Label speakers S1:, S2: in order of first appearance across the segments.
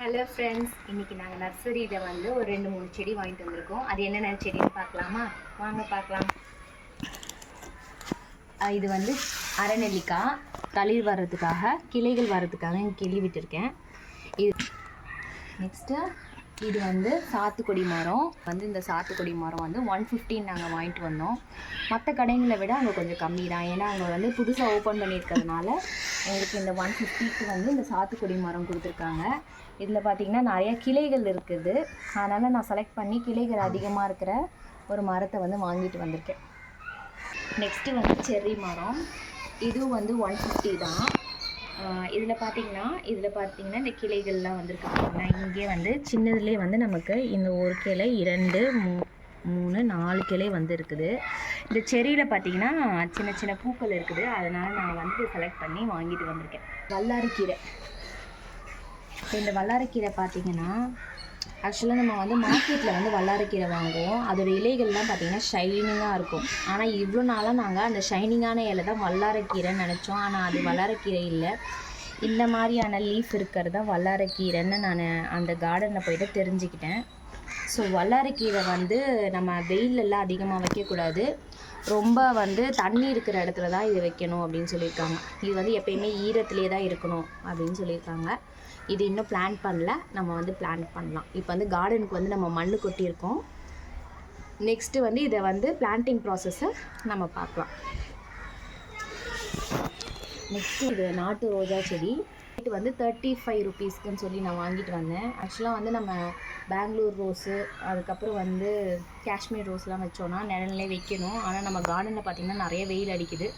S1: Hello friends, இன்றைக்கி நாங்கள் நர்சரியில் வந்து ஒரு 2-3 செடி வாங்கிட்டு வந்திருக்கோம். அது என்னென்ன செடின்னு பார்க்கலாமா? வாங்க பார்க்கலாம். இது வந்து அரைநெல்லிக்காய் தளிர் வர்றதுக்காக, கிளைகள் வர்றதுக்காக கிள்ளி விட்டுருக்கேன். இது நெக்ஸ்ட்டு இது வந்து சாத்துக்குடி மரம். இந்த சாத்துக்குடி மரம் வந்து 150 நாங்கள் வாங்கிட்டு வந்தோம். மற்ற கடைங்களை விட அங்கே கொஞ்சம் கம்மி தான். ஏன்னா அங்கே வந்து புதுசாக ஓப்பன் பண்ணியிருக்கிறதுனால எங்களுக்கு இந்த 150க்கு வந்து இந்த சாத்துக்குடி மரம் கொடுத்துருக்காங்க. இதில் பார்த்திங்கன்னா நிறையா கிளைகள் இருக்குது. அதனால் நான் செலக்ட் பண்ணி கிளைகள் அதிகமாக இருக்கிற ஒரு மரத்தை வந்து வாங்கிட்டு வந்திருக்கேன். நெக்ஸ்ட்டு வந்து செர்ரி மரம். இதுவும் வந்து 150 தான். இதில் பார்த்திங்கன்னா இந்த கிளைகள்லாம் வந்திருக்காங்க. இங்கே வந்து சின்னதுலேயே வந்து நமக்கு இந்த ஒரு கிளை 2 3 4 கிளை வந்து இருக்குது. இந்த செரியில் பார்த்திங்கன்னா சின்ன சின்ன பூக்கள் இருக்குது. அதனால் நான் வந்து செலக்ட் பண்ணி வாங்கிட்டு வந்திருக்கேன். வல்லாரைக்கீரை. இந்த வல்லாரைக்கீரை பார்த்திங்கன்னா ஆக்சுவலாக நம்ம வந்து மார்க்கெட்டில் வந்து வல்லாரைக்கீரை வாங்குவோம். அதோட இலைகள்லாம் பார்த்திங்கன்னா ஷைனிங்காக இருக்கும். ஆனால் இவ்வளோ நாளாக நாங்கள் அந்த ஷைனிங்கான இலை தான் வல்லாரைக்கீரைன்னு நினச்சோம். ஆனால் அது வல்லாரைக்கீரை இல்லை. இந்த மாதிரியான லீஃப் இருக்கிறது தான் வல்லாரைக்கீரைன்னு நான் அந்த கார்டனில் போய்ட்டு தெரிஞ்சுக்கிட்டேன். ஸோ வல்லாரைக்கீரை வந்து நம்ம வெயிலெல்லாம் அதிகமாக வைக்கக்கூடாது. ரொம்ப வந்து தண்ணி இருக்கிற இடத்துல தான் இது வைக்கணும் அப்படின்னு சொல்லியிருக்காங்க. இது வந்து எப்பயுமே ஈரத்துலேயே தான் இருக்கணும் அப்படின்னு சொல்லியிருக்காங்க. இது இன்னும் பிளான் பண்ணல, நம்ம வந்து பிளான் பண்ணலாம். இப்போ வந்து கார்டனுக்கு வந்து நம்ம மண் கொட்டியிருக்கோம். நெக்ஸ்ட்டு வந்து இதை வந்து பிளான்டிங் ப்ராசஸை நம்ம பார்க்கலாம். நெக்ஸ்ட்டு இது நாட்டு ரோஜா செடி. இது வந்து 35 ருபீஸ்க்குன்னு சொல்லி நான் வாங்கிட்டு வந்தேன். ஆக்சுவலாக வந்து நம்ம பெங்களூர் ரோஸு, அதுக்கப்புறம் வந்து காஷ்மீர் ரோஸ்லாம் வச்சோன்னா நிழல்லே வைக்கணும். ஆனால் நம்ம கார்டனில் பார்த்திங்கன்னா நிறைய வெயில் அடிக்குது.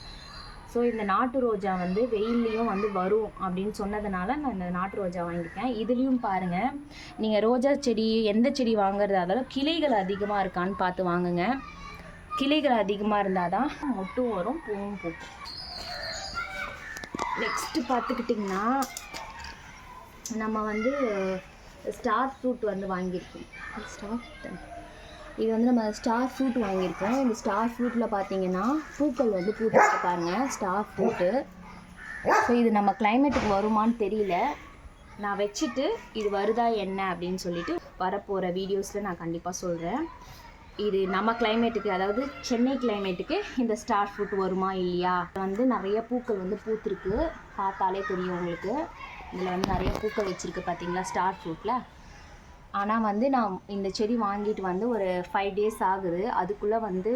S1: ஸோ இந்த நாட்டு ரோஜா வந்து வெயில்லையும் வந்து வரும் அப்படின்னு சொன்னதுனால நான் இந்த நாட்டு ரோஜா வாங்கியிருக்கேன். இதுலேயும் பாருங்கள், நீங்கள் ரோஜா செடி எந்த செடி வாங்குறதா இருந்தாலும் கிளைகள் அதிகமாக இருக்கான்னு பார்த்து வாங்குங்க. கிளைகள் அதிகமாக இருந்தால் தான் மொட்டும் வரும், பூவும் பூக்கும். நெக்ஸ்ட்டு பார்த்துக்கிட்டிங்கன்னா நம்ம வந்து ஸ்டார் ஃப்ரூட் வந்து வாங்கியிருக்கோம். இது வந்து நம்ம ஸ்டார் ஃப்ரூட் வாங்கியிருக்கோம். இந்த ஸ்டார் ஃப்ரூட்டில் பார்த்தீங்கன்னா பூக்கள் வந்து பூத்துட்டு பாருங்கள், ஸ்டார் ஃப்ரூட்டு. ஸோ இது நம்ம கிளைமேட்டுக்கு வருமானு தெரியல. நான் வச்சுட்டு இது வருதா என்ன அப்படின்னு சொல்லிட்டு வரப்போகிற வீடியோஸில் நான் கண்டிப்பாக சொல்கிறேன். இது நம்ம கிளைமேட்டுக்கு, அதாவது சென்னை கிளைமேட்டுக்கு இந்த ஸ்டார் ஃப்ரூட் வருமா இல்லையா. வந்து நிறைய பூக்கள் வந்து பூத்துருக்கு, பார்த்தாலே தெரியும் உங்களுக்கு. இதில் வந்து நிறைய பூக்கள் வச்சுருக்கு பார்த்தீங்களா ஸ்டார் ஃப்ரூட்டில். ஆனால் வந்து நான் இந்த செடி வாங்கிட்டு வந்து ஒரு 5 days ஆகுது. அதுக்குள்ளே வந்து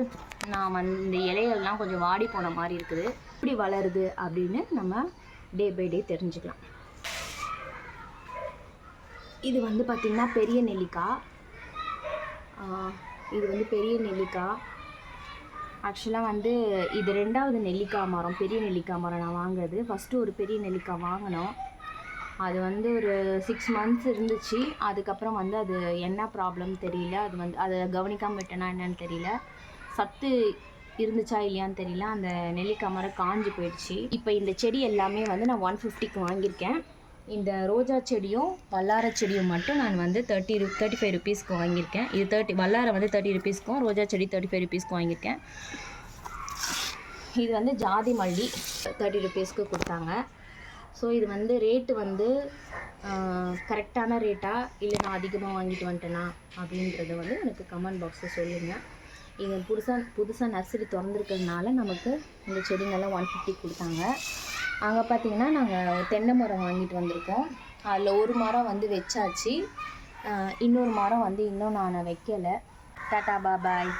S1: நான் வந்து இந்த இலைகள்லாம் கொஞ்சம் வாடி போன மாதிரி இருக்குது. எப்படி வளருது அப்படின்னு நம்ம டே பை டே தெரிஞ்சுக்கலாம். இது வந்து பார்த்திங்கன்னா பெரிய நெல்லிக்காய். இது வந்து பெரிய நெல்லிக்காய். ஆக்சுவலாக வந்து இது 2வது நெல்லிக்காய் மரம், பெரிய நெல்லிக்காய் மரம் நான் வாங்குறது. ஃபஸ்ட்டு ஒரு பெரிய நெல்லிக்காய் வாங்கினோம். அது வந்து ஒரு 6 months இருந்துச்சு. அதுக்கப்புறம் வந்து அது என்ன ப்ராப்ளம் தெரியல. அது வந்து அதை கவனிக்காமல் விட்டேனா என்னன்னு தெரியல. சத்து இருந்துச்சா இல்லையான்னு தெரியல. அந்த நெல்லிக்காய் மரம் காஞ்சி போயிடுச்சு. இப்போ இந்த செடி எல்லாமே வந்து நான் 150க்கு வாங்கியிருக்கேன். இந்த ரோஜா செடியும் வல்லார செடியும் மட்டும் நான் வந்து 35 ருபீஸ்க்கு வாங்கியிருக்கேன். இது வல்லார வந்து 30 ருபீஸ்க்கும், ரோஜா செடி 35 ருபீஸ்க்கும் வாங்கியிருக்கேன். இது வந்து ஜாதி மல்லி 30 ருபீஸ்க்கு கொடுத்தாங்க. ஸோ இது வந்து ரேட்டு வந்து கரெக்டான ரேட்டா இல்லை நான் அதிகமாக வாங்கிட்டு வந்துட்டேனா அப்படின்றத வந்து எனக்கு கமெண்ட் பாக்ஸில் சொல்லுங்கள். இது புதுசாக நர்சரி திறந்துருக்கிறதுனால நமக்கு இந்த செடிங்கெல்லாம் 150 கொடுத்தாங்க. அங்கே பார்த்திங்கன்னா நாங்கள் தென்னை மரம் வாங்கிட்டு வந்திருக்கோம். அதில் ஒரு மரம் வந்து வச்சாச்சு, இன்னொரு மரம் வந்து இன்னும் நான் வைக்கலை. டாடா பாய்.